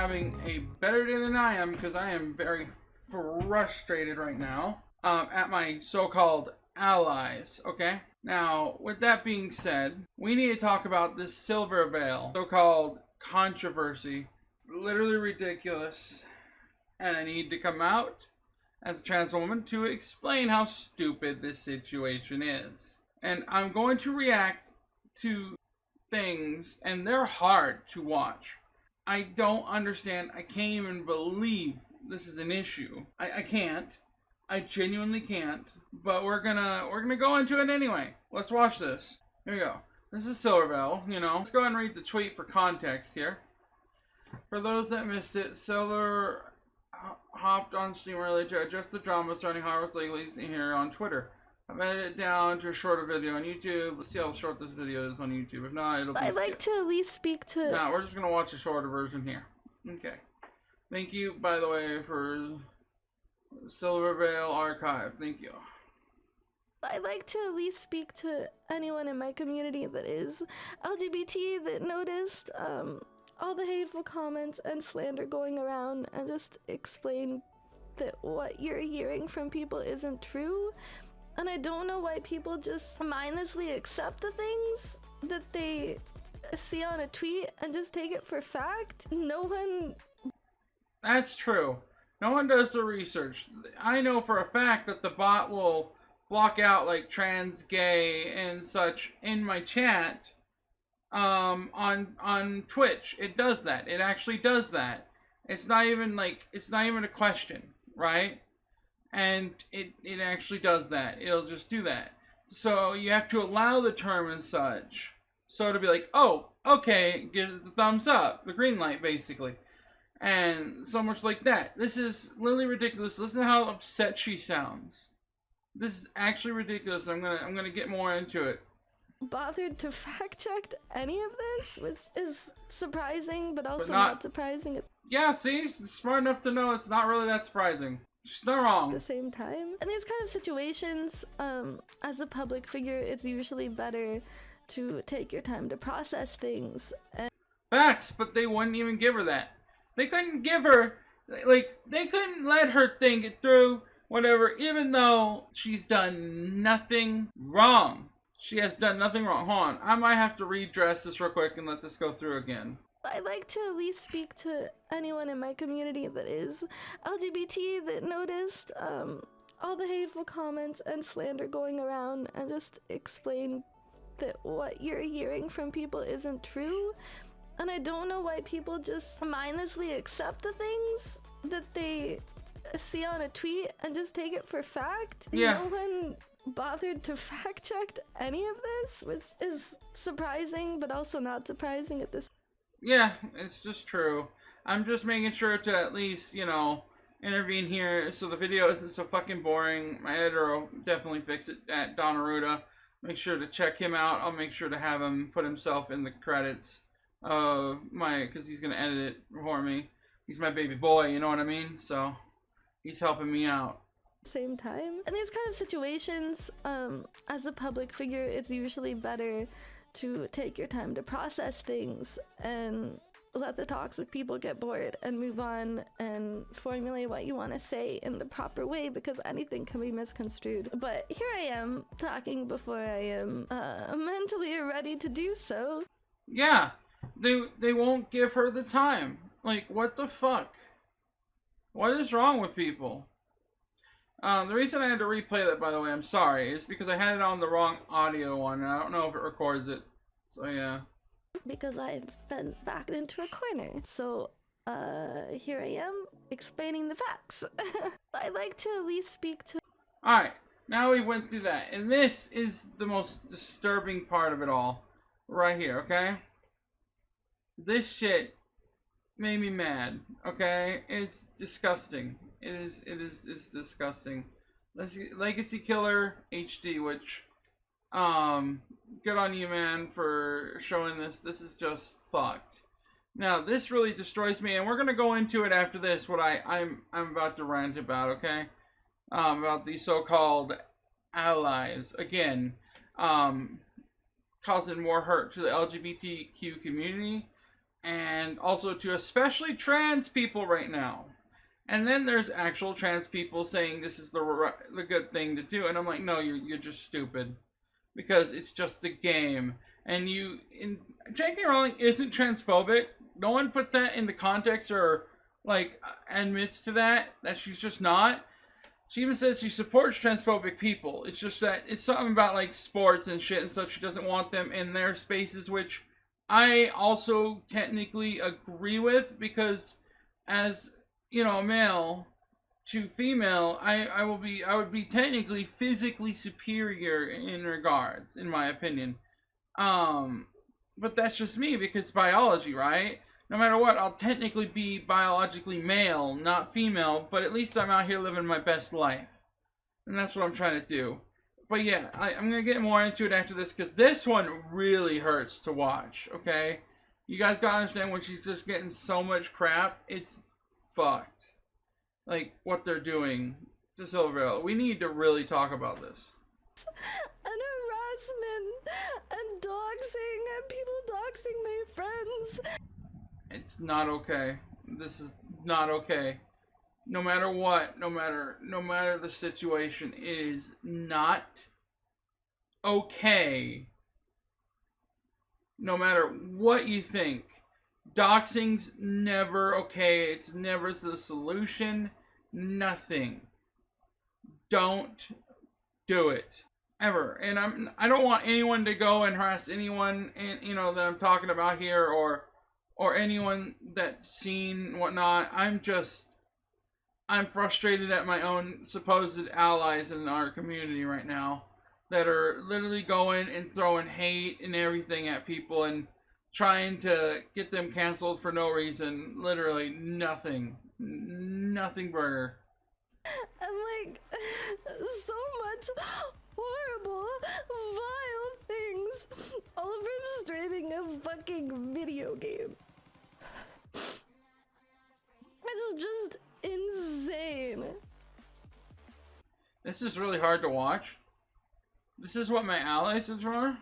having a better day than I am, because I am very frustrated right now at my so-called allies, okay? Now, with that being said, we need to talk about this Silvervale so-called controversy. Literally ridiculous. And I need to come out as a trans woman to explain how stupid this situation is. And I'm going to react to things, and they're hard to watch. I don't understand. I can't even believe this is an issue. I can't. I genuinely can't. But we're gonna go into it anyway. Let's watch this. Here we go. This is Silvervale, you know. Let's go ahead and read the tweet for context here. For those that missed it, Silver hopped on stream earlier to address the drama surrounding Harvard's legalese here on Twitter. I've edited it down to a shorter video on YouTube. Let's see how short this video is on YouTube. If not, it'll be I'd like to at least speak to... No, we're just going to watch a shorter version here. Okay. Thank you, by the way, for Silvervale Archive. Thank you. I'd like to at least speak to anyone in my community that is LGBT that noticed all the hateful comments and slander going around, and just explain that what you're hearing from people isn't true. And I don't know why people just mindlessly accept the things that they see on a tweet and just take it for fact. No one... That's true. No one does the research. I know for a fact that the bot will block out like trans, gay, and such in my chat on Twitch. It does that. It actually does that. It's not even a question, right? And it actually does that. It'll just do that. So you have to allow the term and such. So it'll be like, oh, okay, give it the thumbs up, the green light, basically. And so much like that. This is literally ridiculous. Listen to how upset she sounds. This is actually ridiculous. I'm gonna get more into it. Bothered to fact check any of this, which is surprising, but also not surprising. Yeah, see, she's smart enough to know it's not really that surprising. She's not wrong. At the same time, in these kind of situations, as a public figure, it's usually better to take your time to process things. Facts, but they wouldn't even give her that. They couldn't give her, like, they couldn't let her think it through, whatever, even though she's done nothing wrong. She has done nothing wrong. Hold on, I might have to redress this real quick and let this go through again. I'd like to at least speak to anyone in my community that is LGBT that noticed all the hateful comments and slander going around, and just explain that what you're hearing from people isn't true. And I don't know why people just mindlessly accept the things that they see on a tweet and just take it for fact. Yeah. No one bothered to fact check any of this, which is surprising, but also not surprising at this. Yeah, it's just true. I'm just making sure to at least, you know, intervene here so the video isn't so fucking boring. My editor will definitely fix it at Donaruda. Make sure to check him out. I'll make sure to have him put himself in the credits of because he's gonna edit it for me. He's my baby boy, you know what I mean? So he's helping me out. Same time, in these kind of situations, as a public figure, it's usually better to take your time to process things and let the toxic people get bored and move on and formulate what you want to say in the proper way, because anything can be misconstrued. But here I am talking before I am mentally ready to do so. Yeah, they won't give her the time. Like, what the fuck? What is wrong with people? The reason I had to replay that, by the way, I'm sorry, is because I had it on the wrong audio one, and I don't know if it records it. So, yeah. Because I've been backed into a corner. So, here I am, explaining the facts. I'd like to at least speak to... Alright, now we went through that. And this is the most disturbing part of it all. Right here, okay? This shit made me mad, okay? It's disgusting. It's disgusting. Legacy Killer HD, which, good on you, man, for showing this. This is just fucked. Now, this really destroys me, and we're gonna go into it after this, what I'm about to rant about, okay? About these so-called allies. Again, causing more hurt to the LGBTQ community. and also to especially trans people right now. And then there's actual trans people saying this is the good thing to do, and I'm like, no, you're just stupid, because it's just a game. And J.K. Rowling isn't transphobic. No one puts that into context or like admits to that she's just not. She even says she supports transphobic people. It's just that it's something about like sports and shit and such. She doesn't want them in their spaces, which I also technically agree with, because as male to female, I would be technically physically superior in regards, in my opinion. But that's just me, because biology, right? No matter what, I'll technically be biologically male, not female, but at least I'm out here living my best life. And that's what I'm trying to do. But yeah, I'm going to get more into it after this, because this one really hurts to watch, okay? You guys got to understand, when she's just getting so much crap, it's fucked. Like, what they're doing to Silvervale. We need to really talk about this. And harassment, and doxing, and people doxing my friends. It's not okay. This is not okay. No matter what, no matter the situation, is not okay. No matter what you think, doxing's never okay. It's never the solution. Nothing. Don't do it. Ever. And I don't want anyone to go and harass anyone, and that I'm talking about here, or anyone that's seen whatnot. I'm frustrated at my own supposed allies in our community right now that are literally going and throwing hate and everything at people and trying to get them canceled for no reason. Literally nothing burger. And like, so much horrible, vile things, all from streaming a fucking video game. It's just insane. This is really hard to watch. This is what my allies are for.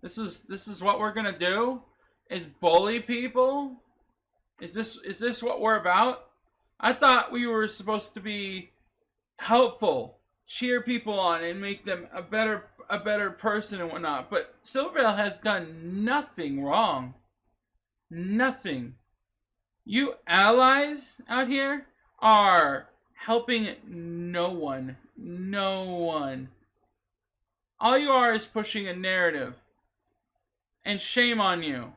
This is what we're gonna do? Is bully people? Is this what we're about? I thought we were supposed to be helpful, cheer people on, and make them a better person and whatnot. But Silvervale has done nothing wrong. Nothing. You allies out here are helping no one. No one. All you are is pushing a narrative. And shame on you.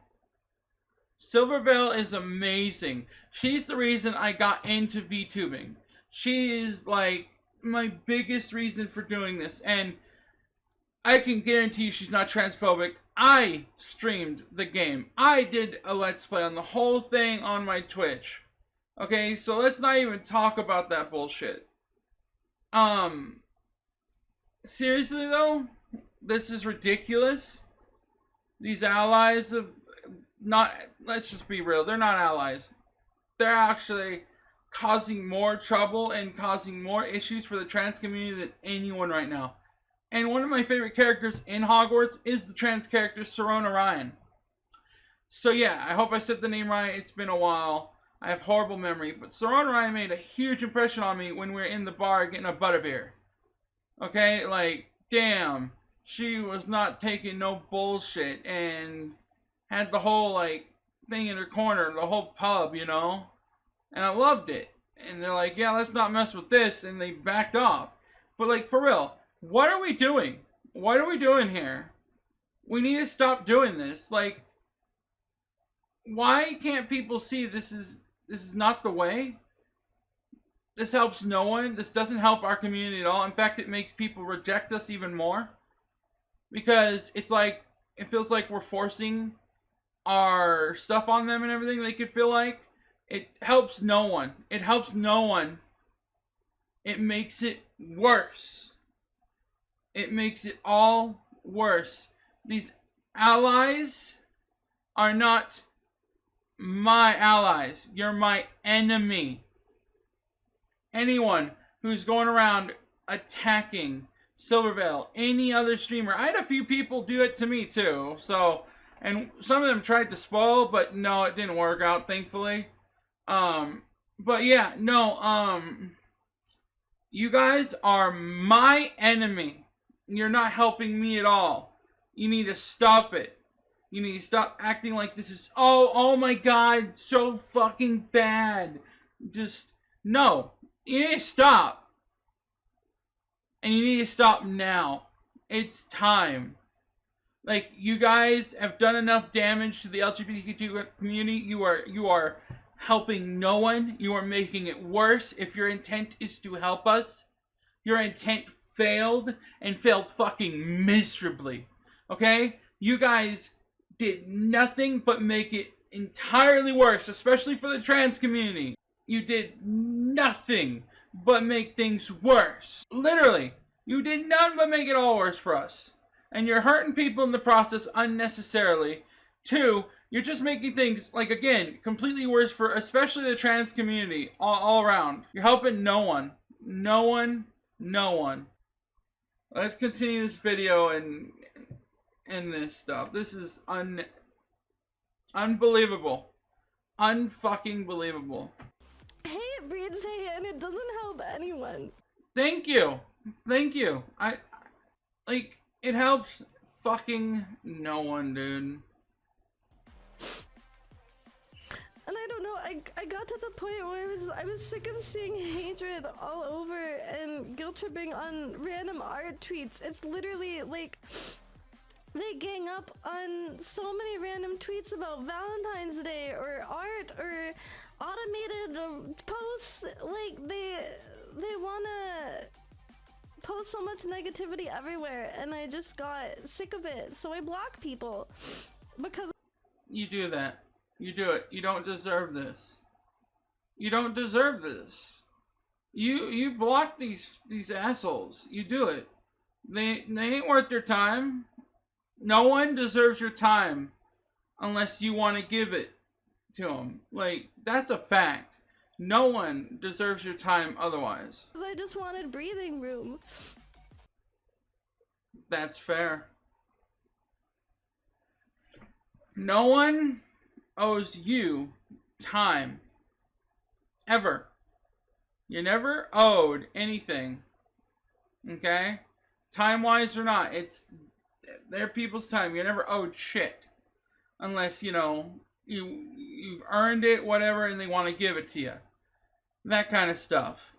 Silvervale is amazing. She's the reason I got into VTubing. She is like my biggest reason for doing this. And I can guarantee you she's not transphobic. I streamed the game. I did a Let's Play on the whole thing on my Twitch. Okay, so let's not even talk about that bullshit. Seriously though, this is ridiculous. These allies of not, let's just be real, they're not allies. They're actually causing more trouble and causing more issues for the trans community than anyone right now. And one of my favorite characters in Hogwarts is the trans character Serona Ryan. So yeah, I hope I said the name right. It's been a while. I have horrible memory. But Serona Ryan made a huge impression on me when we were in the bar getting a butterbeer. Okay, like, damn. She was not taking no bullshit and had the whole, like, thing in her corner, the whole pub, And I loved it. And they're like, yeah, let's not mess with this. And they backed off. But, like, for real. What are we doing? What are we doing here? We need to stop doing this. Like, why can't people see this is not the way? This helps no one. This doesn't help our community at all. In fact, it makes people reject us even more. Because it's like, it feels like we're forcing our stuff on them and everything. They could feel like. It helps no one. It helps no one. It makes it worse. It makes it all worse. These allies are not my allies. You're my enemy. Anyone who's going around attacking Silvervale, any other streamer. I had a few people do it to me too. So, And some of them tried to spoil, but no, it didn't work out, thankfully. But yeah, no, you guys are my enemy. You're not helping me at all. You need to stop it. You need to stop acting like this is, oh my god, so fucking bad. Just, no. You need to stop. And you need to stop now. It's time. Like, you guys have done enough damage to the LGBTQ community. You are helping no one. You are making it worse. If your intent is to help us, your intent failed, and failed fucking miserably. Okay? You guys did nothing but make it entirely worse, especially for the trans community. You did nothing but make things worse. Literally, you did nothing but make it all worse for us. And you're hurting people in the process unnecessarily. 2, you're just making things, like, again, completely worse for especially the trans community all around. You're helping no one. No one. No one. Let's continue this video and this stuff. This is unbelievable. Unfucking believable. Hey, it breeds hate and it doesn't help anyone. Thank you. Thank you. It helps fucking no one, dude. And I don't know, I got to the point where I was sick of seeing hatred all over and guilt tripping on random art tweets. It's literally like they gang up on so many random tweets about Valentine's Day or art or automated posts. Like they wanna post so much negativity everywhere, and I just got sick of it. So I block people because you do that. You do it. You don't deserve this. You don't deserve this. You block these assholes. You do it. They ain't worth their time. No one deserves your time unless you want to give it to them. Like, that's a fact. No one deserves your time otherwise. I just wanted breathing room. That's fair. No one owes you time. Ever. You're never owed anything. Okay? Time-wise or not, it's their people's time. You're never owed shit. Unless, you know, you've earned it, whatever, and they want to give it to you. That kind of stuff.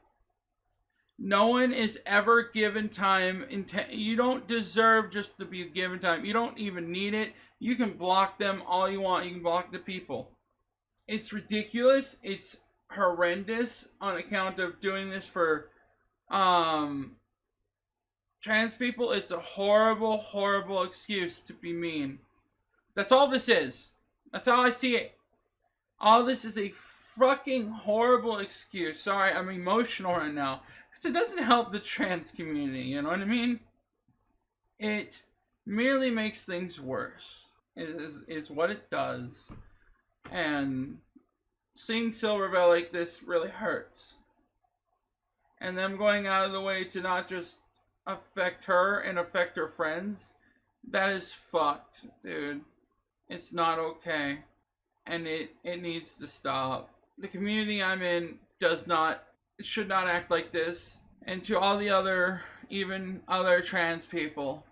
No one is ever given time. You don't deserve just to be given time. You don't even need it. You can block them all you want. You can block the people. It's ridiculous. It's horrendous on account of doing this for trans people. It's a horrible, horrible excuse to be mean. That's all this is. That's how I see it. All this is a fucking horrible excuse. Sorry, I'm emotional right now. Because it doesn't help the trans community, you know what I mean? It merely makes things worse. Is what it does. And seeing Silvervale like this really hurts. And them going out of the way to not just affect her and affect her friends, that is fucked, dude. It's not okay. And it needs to stop. The community I'm in should not act like this. And to all the even other trans people,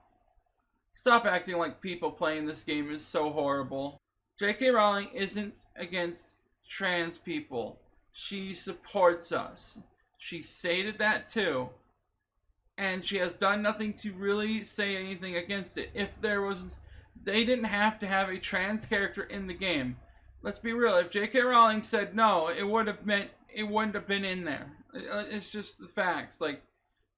stop acting like people playing this game is so horrible. J.K. Rowling isn't against trans people. She supports us. She stated that too. And she has done nothing to really say anything against it. They didn't have to have a trans character in the game. Let's be real. If J.K. Rowling said no, it wouldn't have been in there. It's just the facts. Like,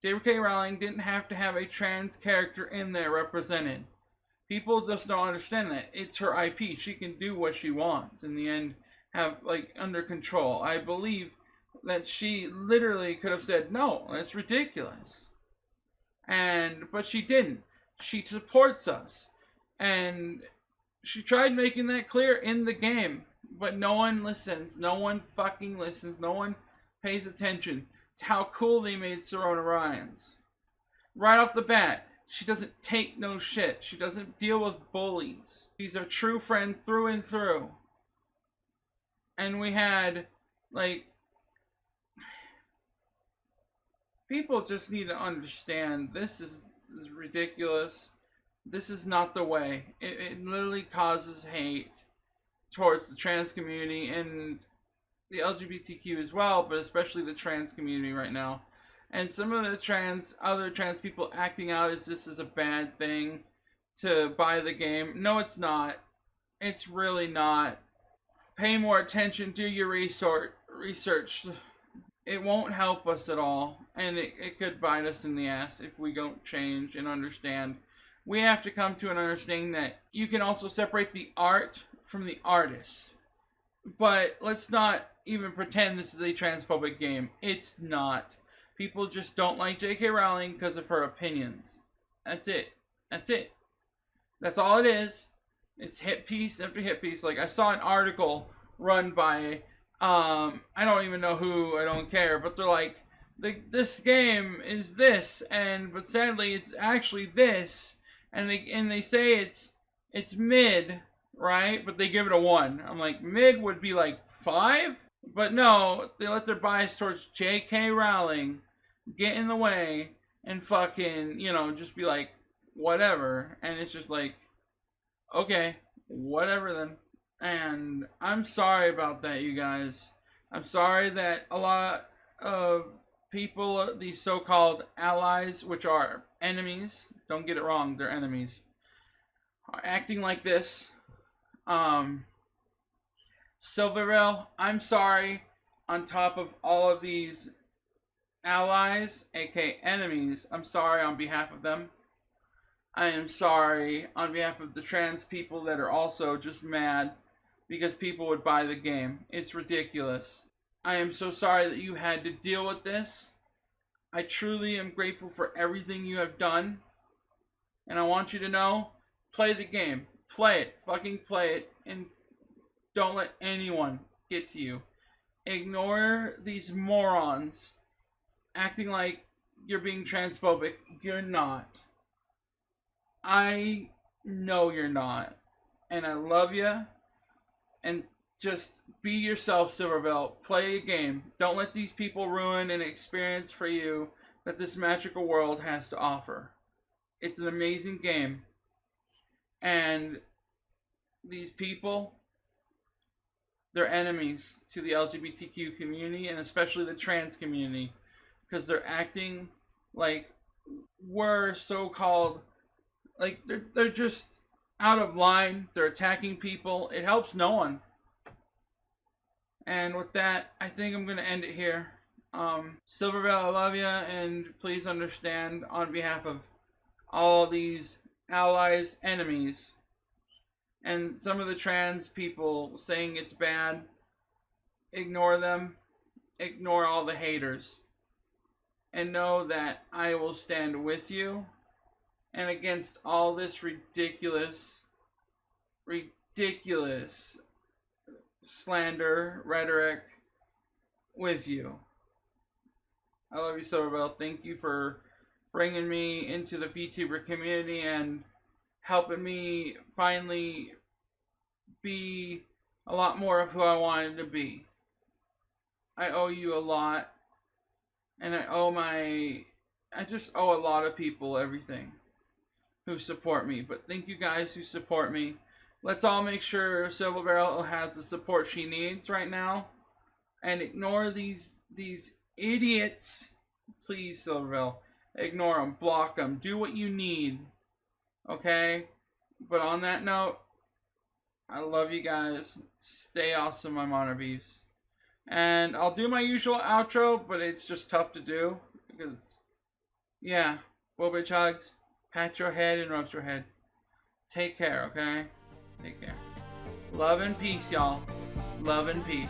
J.K. Rowling didn't have to have a trans character in there represented. People just don't understand that. It's her IP. She can do what she wants. In the end, have, like, under control. I believe that she literally could have said, no, that's ridiculous. But she didn't. She supports us. And she tried making that clear in the game. But no one listens. No one fucking listens. No one pays attention to how cool they made Serona Ryans. Right off the bat, She doesn't take no shit. She doesn't deal with bullies. She's a true friend through and through. And we had, like, people just need to understand this is ridiculous. This is not the way. It literally causes hate towards the trans community and the LGBTQ as well, but especially the trans community right now. And some of the other trans people acting out as this is a bad thing to buy the game. No, it's not. It's really not. Pay more attention, do your research. It won't help us at all, and it could bite us in the ass if we don't change and understand. We have to come to an understanding that you can also separate the art from the artist. But let's not even pretend this is a transphobic game. It's not. People just don't like J.K. Rowling because of her opinions. That's it. That's it. That's all it is. It's hit piece after hit piece. Like, I saw an article run by, I don't even know who, I don't care, but they're like, this game is this, but sadly it's actually this, and they say it's mid, right? But they give it a 1. I'm like, mid would be like 5? But no, they let their bias towards J.K. Rowling get in the way and fucking, just be like, whatever. And it's just like, okay, whatever then. And I'm sorry about that, you guys. I'm sorry that a lot of people, these so-called allies, which are enemies, don't get it wrong, they're enemies, are acting like this. Silvervale, I'm sorry, on top of all of these allies, aka enemies, I'm sorry on behalf of them. I am sorry on behalf of the trans people that are also just mad because people would buy the game. It's ridiculous. I am so sorry that you had to deal with this. I truly am grateful for everything you have done. And I want you to know, play the game. Play it. Fucking play it. And don't let anyone get to you. Ignore these morons acting like you're being transphobic. You're not. I know you're not. And I love you. And just be yourself, Silvervale. Play a game. Don't let these people ruin an experience for you that this magical world has to offer. It's an amazing game. And these people, they're enemies to the LGBTQ community and especially the trans community because they're acting like we're so-called, like they're just out of line. They're attacking people. It helps no one. And with that, I think I'm going to end it here. Silvervale, I love you, and please understand on behalf of all these allies, enemies, and some of the trans people saying it's bad, ignore them, ignore all the haters, and know that I will stand with you and against all this ridiculous slander, rhetoric with you. I love you, Silvervale. Thank you for bringing me into the VTuber community and helping me finally be a lot more of who I wanted to be. I owe you a lot, and I just owe a lot of people everything who support me. But thank you guys who support me. Let's all make sure Silvervale has the support she needs right now, and ignore these idiots. Please, Silvervale, ignore them, block them, do what you need. Okay? But on that note, I love you guys. Stay awesome, my Manah bees. And I'll do my usual outro, but it's just tough to do because, yeah, Bobich hugs, pat your head and rub your head. Take care, okay? Take care. Love and peace, y'all. Love and peace.